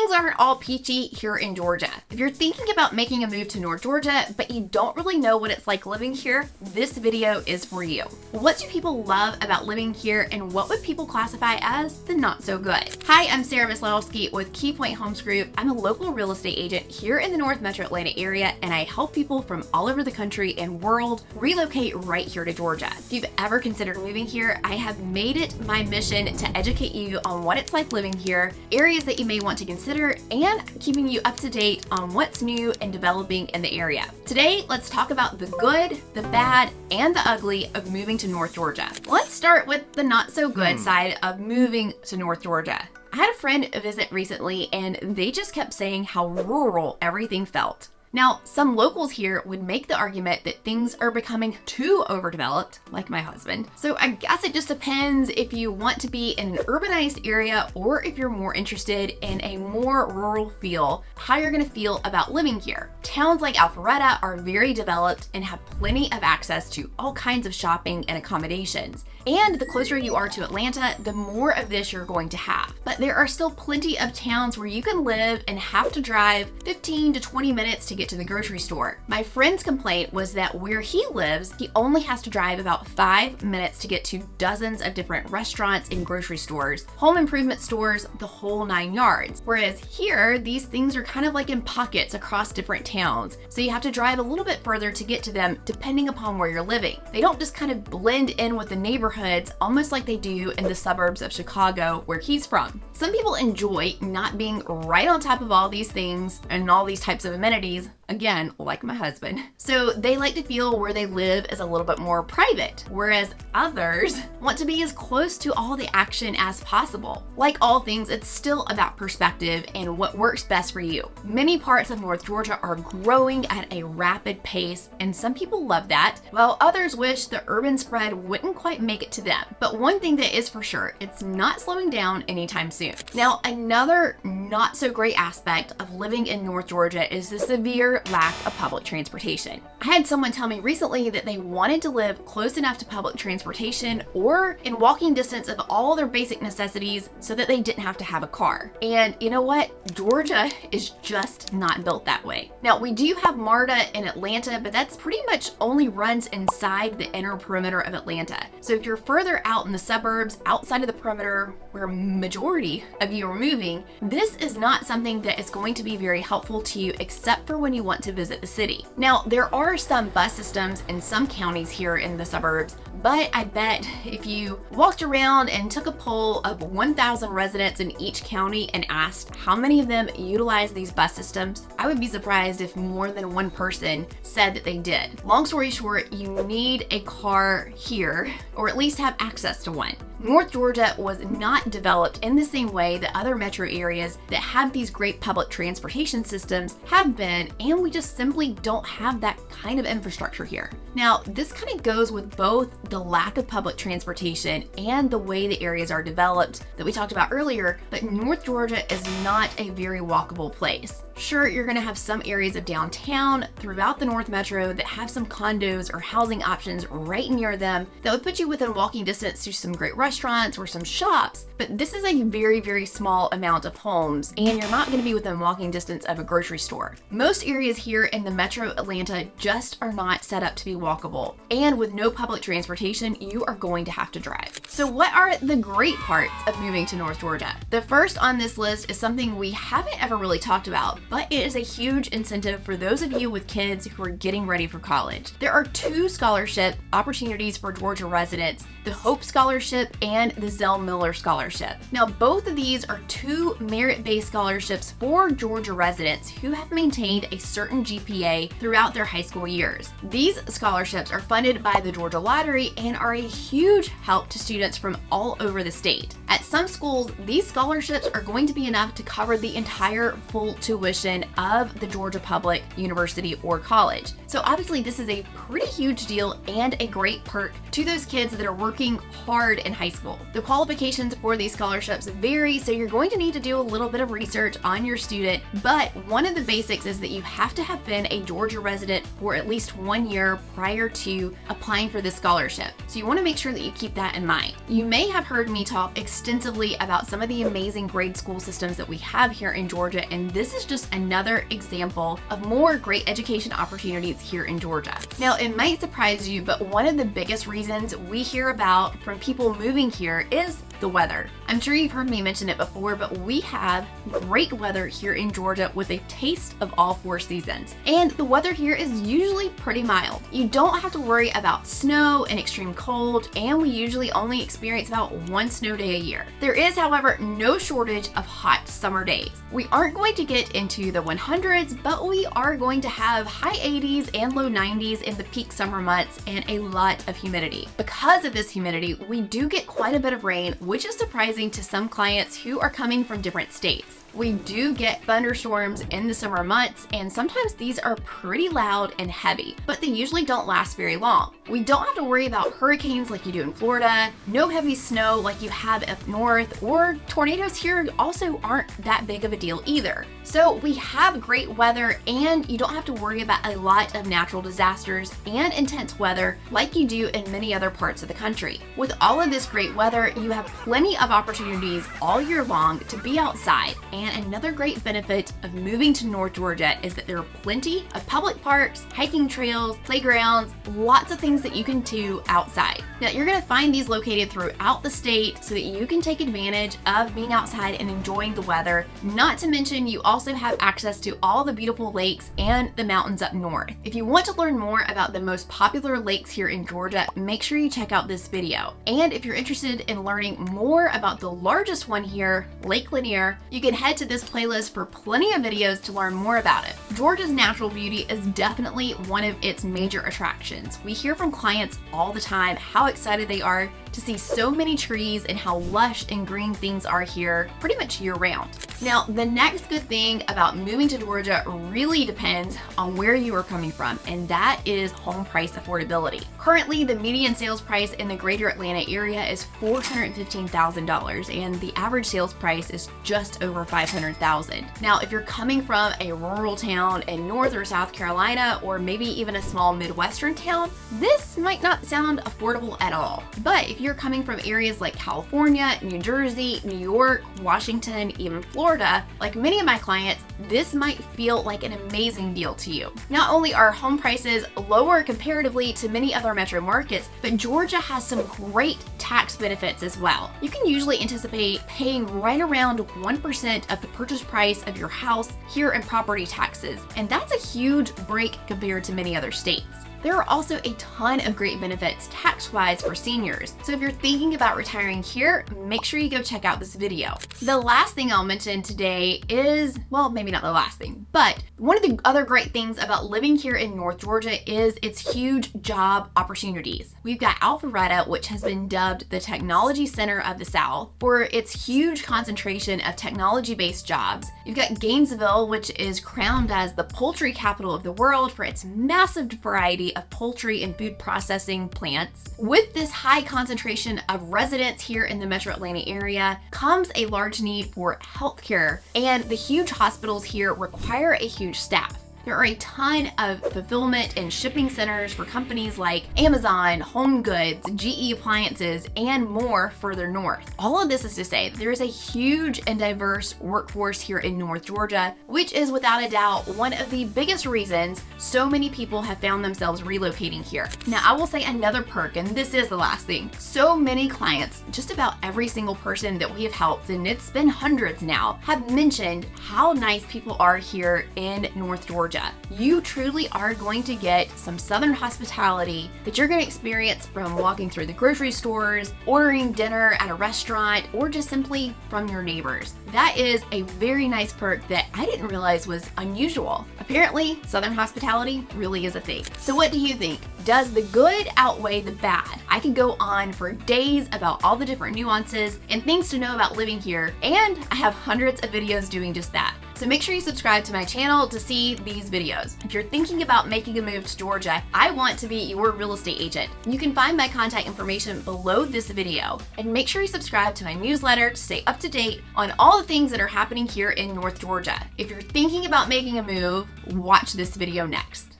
things aren't all peachy here in Georgia. If you're thinking about making a move to North Georgia, but you don't really know what it's like living here, this video is for you. What do people love about living here, and what would people classify as the not so good? Hi, I'm Sarah Mislowski with KeyPoint Homes Group. I'm a local real estate agent here in the North Metro Atlanta area, and I help people from all over the country and world relocate right here to Georgia. If you've ever considered moving here, I have made it my mission to educate you on what it's like living here, areas that you may want to consider, and keeping you up to date on what's new and developing in the area. Today, let's talk about the good, the bad, and the ugly of moving to North Georgia. Let's start with the not so good side of moving to North Georgia. I had a friend visit recently, and they just kept saying how rural everything felt. Now, some locals here would make the argument that things are becoming too overdeveloped, like my husband. So I guess it just depends if you want to be in an urbanized area or if you're more interested in a more rural feel, how you're gonna feel about living here. Towns like Alpharetta are very developed and have plenty of access to all kinds of shopping and accommodations. And the closer you are to Atlanta, the more of this you're going to have. But there are still plenty of towns where you can live and have to drive 15 to 20 minutes to get to the grocery store. My friend's complaint was that where he lives, he only has to drive about 5 minutes to get to dozens of different restaurants and grocery stores, home improvement stores, the whole 9 yards. Whereas here, these things are kind of like in pockets across different towns. So you have to drive a little bit further to get to them depending upon where you're living. They don't just kind of blend in with the neighborhoods almost like they do in the suburbs of Chicago where he's from. Some people enjoy not being right on top of all these things and all these types of amenities, again, like my husband. So they like to feel where they live is a little bit more private, whereas others want to be as close to all the action as possible. Like all things, it's still about perspective and what works best for you. Many parts of North Georgia are growing at a rapid pace, and some people love that, while others wish the urban spread wouldn't quite make it to them. But one thing that is for sure, it's not slowing down anytime soon. Now, another not so great aspect of living in North Georgia is the severe lack of public transportation. I had someone tell me recently that they wanted to live close enough to public transportation or in walking distance of all their basic necessities so that they didn't have to have a car. And you know what? Georgia is just not built that way. Now, we do have MARTA in Atlanta, but that's pretty much only runs inside the inner perimeter of Atlanta. So if you're further out in the suburbs, outside of the perimeter, where majority of you are moving, this is not something that is going to be very helpful to you except for when you want to visit the city. Now, there are some bus systems in some counties here in the suburbs, but I bet if you walked around and took a poll of 1,000 residents in each county and asked how many of them utilize these bus systems, I would be surprised if more than one person said that they did. Long story short, you need a car here, or at least have access to one. North Georgia was not developed in the same way that other metro areas that have these great public transportation systems have been, and we just simply don't have that kind of infrastructure here. Now, this kind of goes with both the lack of public transportation and the way the areas are developed that we talked about earlier, but North Georgia is not a very walkable place. Sure, you're going to have some areas of downtown throughout the North Metro that have some condos or housing options right near them that would put you within walking distance to some great restaurants or some shops, but this is a very, very small amount of homes, and you're not going to be within walking distance of a grocery store. Most areas here in the Metro Atlanta just are not set up to be walkable, and with no public transportation, you are going to have to drive. So what are the great parts of moving to North Georgia? The first on this list is something we haven't ever really talked about, but it is a huge incentive for those of you with kids who are getting ready for college. There are 2 scholarship opportunities for Georgia residents, the Hope Scholarship and the Zell Miller Scholarship. Now, both of these are 2 merit-based scholarships for Georgia residents who have maintained a certain GPA throughout their high school years. These scholarships are funded by the Georgia Lottery and are a huge help to students from all over the state. At some schools, these scholarships are going to be enough to cover the entire full tuition tuition of the Georgia Public University or college. So obviously this is a pretty huge deal and a great perk to those kids that are working hard in high school. The qualifications for these scholarships vary, so you're going to need to do a little bit of research on your student, but one of the basics is that you have to have been a Georgia resident for at least 1 year prior to applying for this scholarship. So you want to make sure that you keep that in mind. You may have heard me talk extensively about some of the amazing grade school systems that we have here in Georgia, and this is just another example of more great education opportunities here in Georgia. Now, it might surprise you, but one of the biggest reasons we hear about from people moving here is the weather. I'm sure you've heard me mention it before, but we have great weather here in Georgia with a taste of all 4 seasons. And the weather here is usually pretty mild. You don't have to worry about snow and extreme cold, and we usually only experience about 1 snow day a year. There is, however, no shortage of hot summer days. We aren't going to get into the 100s, but we are going to have high 80s and low 90s in the peak summer months and a lot of humidity. Because of this humidity, we do get quite a bit of rain, which is surprising to some clients who are coming from different states. We do get thunderstorms in the summer months, and sometimes these are pretty loud and heavy, but they usually don't last very long. We don't have to worry about hurricanes like you do in Florida, no heavy snow like you have up north, or tornadoes here also aren't that big of a deal either. So we have great weather, and you don't have to worry about a lot of natural disasters and intense weather like you do in many other parts of the country. With all of this great weather, you have plenty of opportunities all year long to be outside. And another great benefit of moving to North Georgia is that there are plenty of public parks, hiking trails, playgrounds, lots of things that you can do outside. Now, you're going to find these located throughout the state so that you can take advantage of being outside and enjoying the weather. Not to mention, you also have access to all the beautiful lakes and the mountains up north. If you want to learn more about the most popular lakes here in Georgia, make sure you check out this video. And if you're interested in learning more about the largest one here, Lake Lanier, you can head to this playlist for plenty of videos to learn more about it. Georgia's natural beauty is definitely one of its major attractions. We hear from clients all the time how excited they are to see so many trees and how lush and green things are here pretty much year round. Now, the next good thing about moving to Georgia really depends on where you are coming from, and that is home price affordability. Currently, the median sales price in the greater Atlanta area is $415,000, and the average sales price is just over $500,000. Now, if you're coming from a rural town in North or South Carolina, or maybe even a small Midwestern town, this might not sound affordable at all. But if you're coming from areas like California, New Jersey, New York, Washington, even Florida, like many of my clients, this might feel like an amazing deal to you. Not only are home prices lower comparatively to many other metro markets, but Georgia has some great tax benefits as well. You can usually anticipate paying right around 1% of the purchase price of your house here in property taxes, and that's a huge break compared to many other states. There are also a ton of great benefits tax-wise for seniors. So if you're thinking about retiring here, make sure you go check out this video. The last thing I'll mention today is, well, maybe not the last thing, but one of the other great things about living here in North Georgia is its huge job opportunities. We've got Alpharetta, which has been dubbed the technology center of the South for its huge concentration of technology-based jobs. You've got Gainesville, which is crowned as the poultry capital of the world for its massive variety of poultry and food processing plants. With this high concentration of residents here in the Metro Atlanta area comes a large need for healthcare, and the huge hospitals here require a huge staff. There are a ton of fulfillment and shipping centers for companies like Amazon, Home Goods, GE Appliances, and more further north. All of this is to say that there is a huge and diverse workforce here in North Georgia, which is without a doubt one of the biggest reasons so many people have found themselves relocating here. Now, I will say another perk, and this is the last thing. So many clients, just about every single person that we have helped, and it's been hundreds now, have mentioned how nice people are here in North Georgia. You truly are going to get some Southern hospitality that you're going to experience from walking through the grocery stores, ordering dinner at a restaurant, or just simply from your neighbors. That is a very nice perk that I didn't realize was unusual. Apparently, Southern hospitality really is a thing. So what do you think? Does the good outweigh the bad? I could go on for days about all the different nuances and things to know about living here, and I have hundreds of videos doing just that. So make sure you subscribe to my channel to see these videos. If you're thinking about making a move to Georgia, I want to be your real estate agent. You can find my contact information below this video, and make sure you subscribe to my newsletter to stay up to date on all the things that are happening here in North Georgia. If you're thinking about making a move, watch this video next.